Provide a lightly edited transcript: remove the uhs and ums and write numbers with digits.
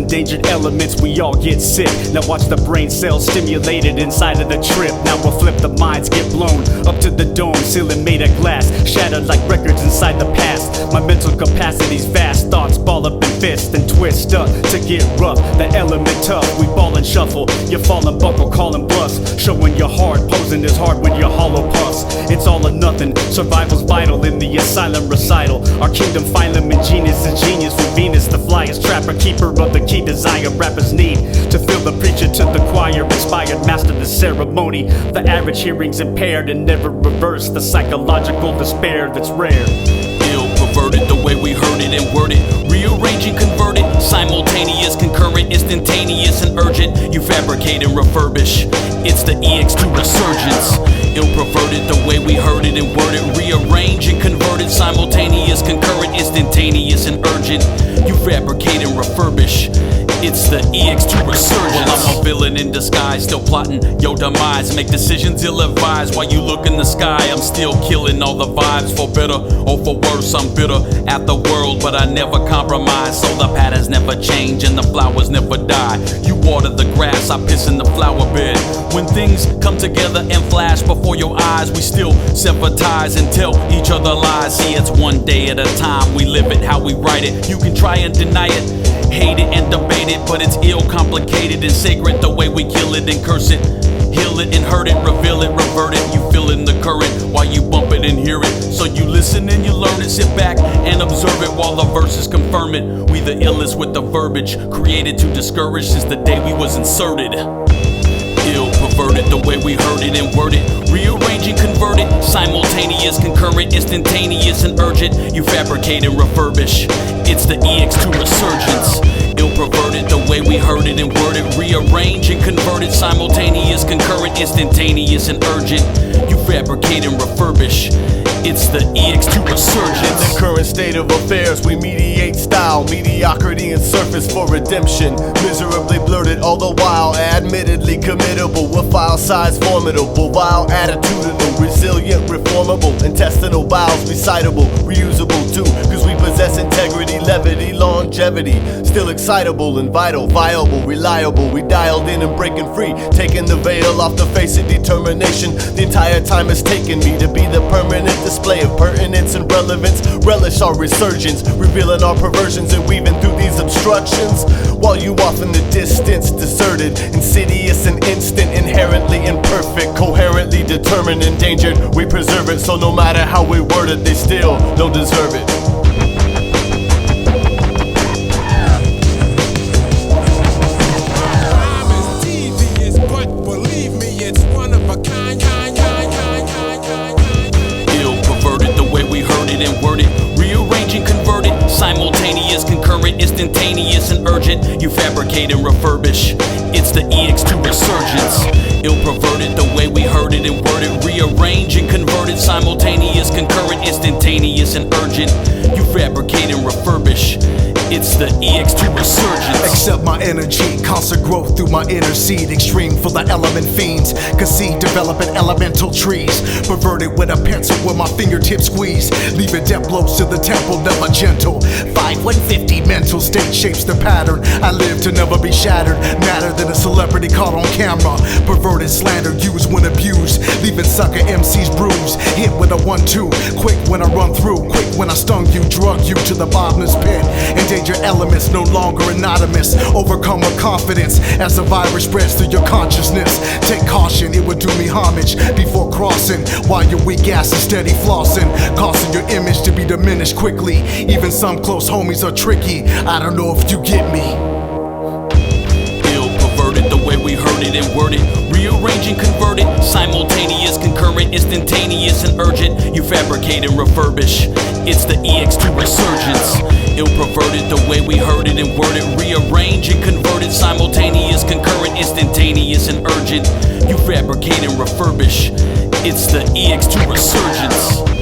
endangered elements, we all get sick. Now watch the brain cells stimulated inside of the trip. Now we'll flip, the minds get blown up to the dome, ceiling made of glass, shattered like records inside the past. My mental capacity's vast, thoughts ball up in fists and twist up to get rough. The element tough, we ball and shuffle. You fall and buckle, calling bluffs, showing your heart, posing is hard when you're hollow puffs. It's all or nothing, survival's vital in the asylum recital. Our kingdom, phylum, and genius is genius. From Venus, the flyest trapper, keeper of the key desire rappers need to fill the preacher to the choir, inspired master the ceremony. The average hearing's impaired and never reversed, the psychological despair that's rare. Ill, perverted the way we heard it and worded, rearranging, converted, simultaneous, concurrent, instantaneous, and urgent. You fabricate and refurbish. It's the EX2 resurgence. Ill, perverted the way we heard it and worded, rearranged and converted, simultaneous, concurrent, instantaneous, and urgent. You fabricate and refurbish. It's the EX2 resurgence. Well, I'm a villain in disguise, still plotting your demise. Make decisions ill-advised while you look in the sky. I'm still killing all the vibes, for better or for worse. I'm bitter at the world, but I never compromise. So the patterns never change and the flowers never die. You water the grass, I piss in the flower bed. When things come together and flash before your eyes, we still sever ties and tell each other lies. See, it's one day at a time, we live it how we write it. You can try and deny it, hate it and debate it, but it's ill, complicated and sacred the way we kill it and curse it, heal it and hurt it, reveal it, revert it. You feel in the current while you bump it and hear it. So you listen and you learn it, sit back and observe it while the verses confirm it. We the illest with the verbiage, created to discourage since the day we was inserted. Ill, perverted the way we heard it and worded, rearranging, converted, simultaneous, concurrent, instantaneous, and urgent. You fabricate and refurbish. It's the EX2 resurgence. Ill, perverted the way we heard it and worded, rearranged and converted, simultaneous, concurrent, instantaneous, and urgent. You fabricate and refurbish. It's the EX2 resurgence. In the current state of affairs, we mediate style, mediocrity and surface for redemption. Miserably blurted all the while, admittedly committable, with file size formidable, vile attitudinal, resilient, reformable, intestinal bowels recitable, reusable too, cause we possess integrity, levity, longevity, still excitable and vital, viable, reliable. We dialed in and breaking free, taking the veil off the face of determination. The entire time it's taken me to be the permanent display of pertinence and relevance. Relish our resurgence, revealing our perversions and weaving through these obstructions. While you off in the distance, deserted, insidious and instant, inherently imperfect, coherently determined, endangered. We preserve it, so no matter how we word it, they still don't deserve it. And worded, rearranging, converted, simultaneous, concurrent, instantaneous, and urgent. You fabricate and refurbish. It's the EX2 resurgence. Ill, perverted the way we heard it and worded, rearranging, converted, simultaneous, concurrent, instantaneous, and urgent. You fabricate and refurbish. It's the EX2 resurgence. Accept my energy, constant growth through my inner seed. Extreme for the element fiends, conceive, developing elemental trees. Perverted with a pencil where my fingertips squeeze. Leaving depth blows to the temple, never gentle. 5150 mental state shapes the pattern. I live to never be shattered. Madder than a celebrity caught on camera. Perverted slander, used when abused. Leaving sucker MCs bruised. Hit with a 1-2, quick when I run through. Quick when I stung you, drug you to the bottomless pit. Endanger elements no longer anonymous. Overcome with confidence as the virus spreads through your consciousness. Take caution, it would do me homage before crossing. While your weak ass is steady flossing, causing your image to be diminished quickly. Even some close homies are tricky. I don't know if you get me. Ill, perverted the way we heard it and worded, rearranging, converted, simultaneous, concurrent, instantaneous, and urgent. You fabricate and refurbish. It's the EX2 resurgence. Ill, perverted the way we heard it and worded, rearranging, converted, simultaneous, concurrent, instantaneous, and urgent. You fabricate and refurbish. It's the EX2 resurgence.